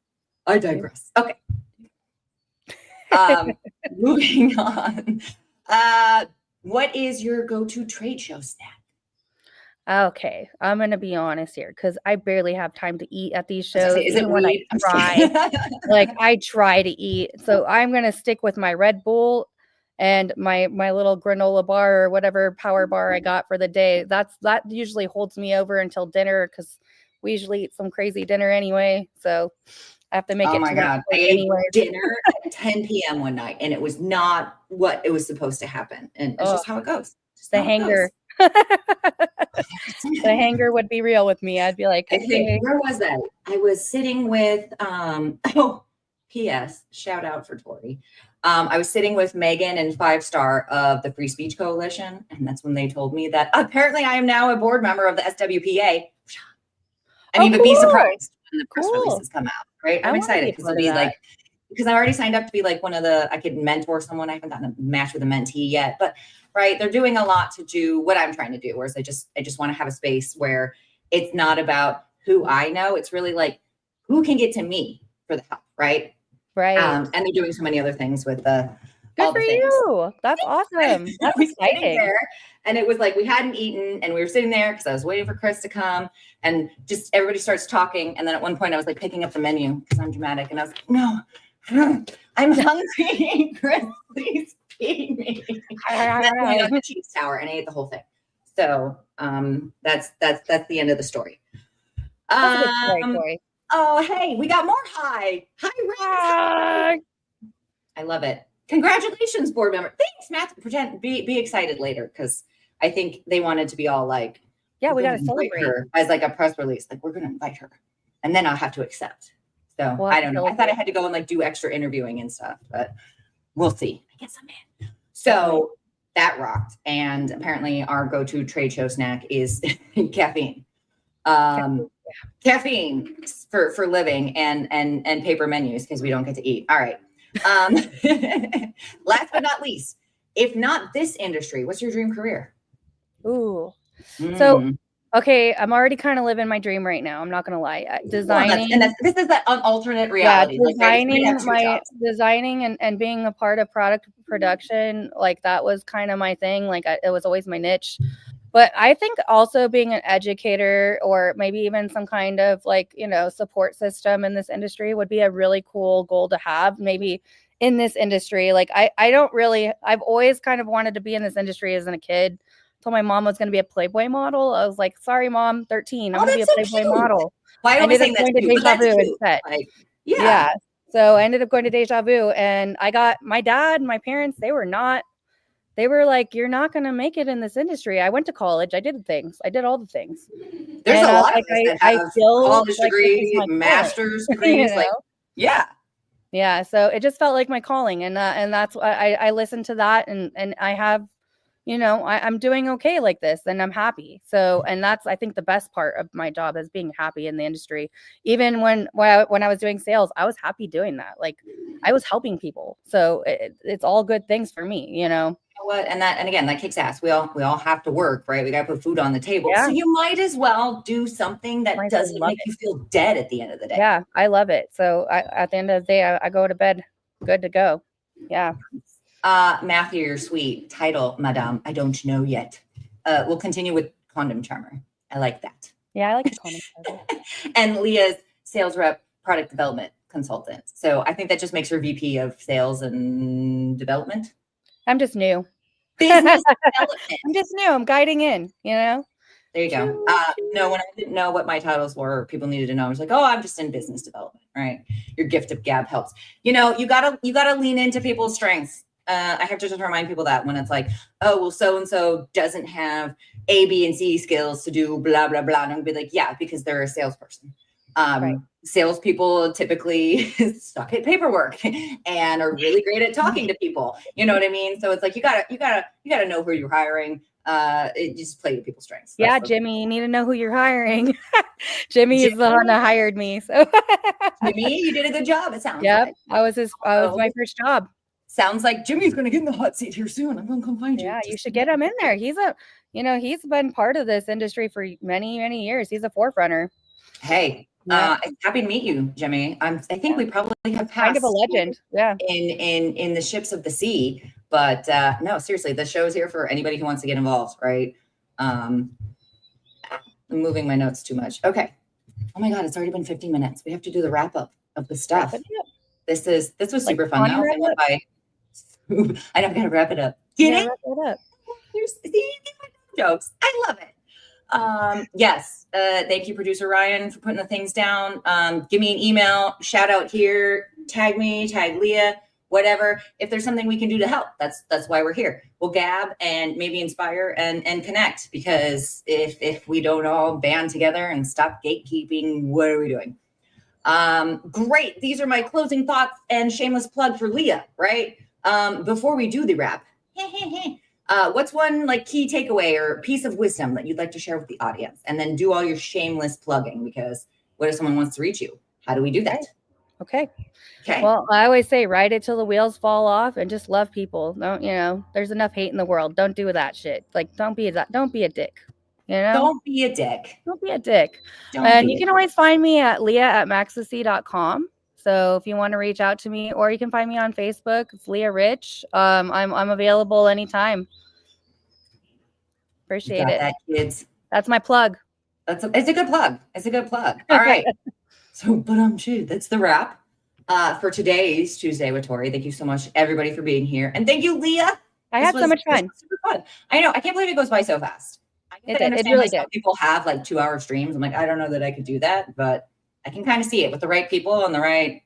I digress. Okay. Moving on. What is your go-to trade show snack? Okay, I'm gonna be honest here because I barely have time to eat at these shows. Is it when weed? I try, I try to eat, so I'm gonna stick with my Red Bull and my little granola bar or whatever power bar I got for the day. That usually holds me over until dinner because we usually eat some crazy dinner anyway. So I have to make it. Oh my God. I ate dinner at 10 p.m. one night and it was not what it was supposed to happen. And it's just how it goes. The hanger. The hanger would be real with me. I'd be like, I think, where was that? I was sitting with, P.S. shout out for Tori. I was sitting with Megan and 5-Star of the Free Speech Coalition. And that's when they told me that apparently I am now a board member of the SWPA, which I mean, but be cool. surprised when the press Cool. releases come out, right? I I'm wanna be excited a because part it'll of be that. like, because I already signed up to be like I could mentor someone. I haven't gotten a match with a mentee yet, but right, they're doing a lot to do what I'm trying to do. Whereas I just want to have a space where it's not about who I know. It's really like who can get to me for the help, right? Right. And they're doing so many other things with Good all for the things. you. That's awesome. That's was sitting exciting. there, and it was like we hadn't eaten, and we were sitting there because I was waiting for Chris to come, and just everybody starts talking. And then at one point, I was like picking up the menu because I'm dramatic, and I was like, "No, I'm hungry, Chris. Please feed me." And that's when I got the cheese tower, and I ate the whole thing. So that's the end of the story. That's a good story, Tori. Oh, hey, we got more hi rings. I love it. Congratulations, board member. Thanks, Matt. Be excited later because I think they wanted to be all like, yeah, we got to to celebrate her as like a press release. Like we're going to invite her, and then I'll have to accept. So we'll I don't know. I thought I had to go and like do extra interviewing and stuff, but we'll see. I guess I'm in. So that rocked, and apparently our go-to trade show snack is caffeine. Caffeine for living and paper menus because we don't get to eat. All right. Last but not least, if not this industry, what's your dream career? Ooh. So, okay, I'm already kind of living my dream right now. I'm not gonna lie. Designing, this is that alternate reality. Yeah, designing and being a part of product production, like that was kind of my thing. Like it was always my niche. But I think also being an educator or maybe even some kind of like, support system in this industry would be a really cool goal to have maybe in this industry. Like I've always kind of wanted to be in this industry as a kid. Told my mom I was going to be a Playboy model. I was like, sorry, mom, 13. I'm going to be a Playboy model. Why are we saying that? Going to Deja Vu instead. Yeah. So I ended up going to Deja Vu and I got my dad and my parents. They were like, you're not going to make it in this industry. I went to college. I did all the things. There's a lot of us that have college degrees, master's degrees. Yeah. So it just felt like my calling. And that's why I listened to that. And I have, I'm doing okay like this and I'm happy. So, and that's, I think the best part of my job is being happy in the industry. Even when I was doing sales, I was happy doing that. Like I was helping people. So it's all good things for me, What and again that kicks ass. We all have to work, right? We got to put food on the table. Yeah. So you might as well do something that doesn't make you feel dead at the end of the day. Yeah, I love it. So at the end of the day, I go to bed good to go. Yeah. Matthew, you're sweet. Title, Madame, I don't know yet. We'll continue with condom charmer. I like that. Yeah, I like the condom charmer. And Leah's sales rep, product development consultant. So I think that just makes her VP of sales and development. I'm just new. Business development. I'm just new. I'm guiding in, There you go. No, when I didn't know what my titles were, people needed to know. I was like, oh, I'm just in business development, right? Your gift of gab helps. You gotta lean into people's strengths. I have to just remind people that when it's like, oh, well, so-and-so doesn't have A, B, and C skills to do blah, blah, blah. And I'll be like, yeah, because they're a salesperson. Right. Salespeople typically suck at paperwork and are really great at talking to people. You know what I mean? So it's like, you gotta know who you're hiring. It just play to people's strengths. Yeah, Jimmy, you need to know who you're hiring. Jimmy is the one that hired me. So Jimmy, you did a good job. It sounds like. I was my first job. Sounds like Jimmy's going to get in the hot seat here soon. I'm going to come find you. Yeah, you should get him in there. He's been part of this industry for many, many years. He's a forerunner. Hey, happy to meet you, Jimmy. I think we probably have passed kind of a legend. Yeah. In the ships of the sea, but no, seriously, the show is here for anybody who wants to get involved, right? I'm moving my notes too much. Okay. Oh my God, it's already been 15 minutes. We have to do the wrap up of the stuff. This was super fun though. I know, I gotta wrap it up. Get it? Wrap it up. See, jokes. I love it. Yes. Thank you, producer Ryan, for putting the things down. Give me an email, shout out here, tag me, tag Leah, whatever. If there's something we can do to help, that's why we're here. We'll gab and maybe inspire and connect, because if we don't all band together and stop gatekeeping, what are we doing? Great. These are my closing thoughts and shameless plug for Leah, right? Before we do the wrap, What's one like key takeaway or piece of wisdom that you'd like to share with the audience? And then do all your shameless plugging, because what if someone wants to reach you? How do we do that? Okay. Okay. Well, I always say ride it till the wheels fall off and just love people. Don't, there's enough hate in the world. Don't do that shit. Like, don't be a dick. Don't be a dick. Don't be a dick. Don't And be you a can always find me at Lea@Maxtasy.com. So if you want to reach out to me, or you can find me on Facebook, it's Lea Rich. I'm available anytime. Appreciate got it. that, kids. That's my plug. It's a good plug. It's a good plug. All right. So, that's the wrap for today's Tuesday with Tori. Thank you so much, everybody, for being here. And thank you, Lea. I had so much fun. Super fun. I know. I can't believe it goes by so fast. I It understand really some people have like 2-hour streams. I'm like, I don't know that I could do that, but I can kind of see it with the right people and the right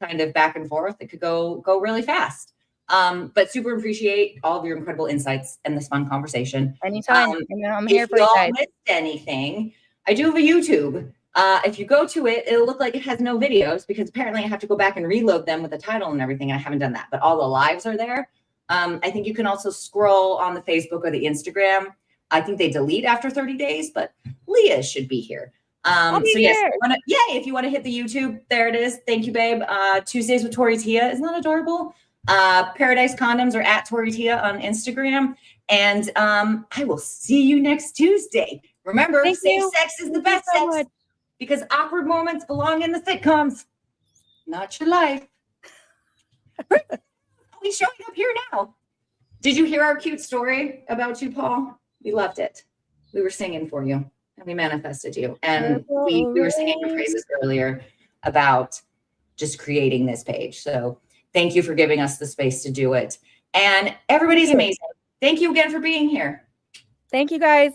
kind of back and forth. It could go really fast. But super appreciate all of your incredible insights and this fun conversation. Anytime. I'm here for you guys. If you missed anything, I do have a YouTube. If you go to it, it'll look like it has no videos, because apparently I have to go back and reload them with the title and everything. And I haven't done that, but all the lives are there. I think you can also scroll on the Facebook or the Instagram. I think they delete after 30 days, but Lea should be here. I'll be yes, here. if you want to hit the YouTube, there it is. Thank you, babe. Tuesdays with Tori Tia. Isn't that adorable? Paradise Condoms are at Tori Tia on Instagram. And I will see you next Tuesday. Remember, safe sex is the best sex, because awkward moments belong in the sitcoms, not your life. He's showing up here now. Did you hear our cute story about you, Paul? We loved it. We were singing for you, and we manifested you. And we were singing your praises earlier about just creating this page. So thank you for giving us the space to do it. And everybody's amazing. Thank you again for being here. Thank you, guys.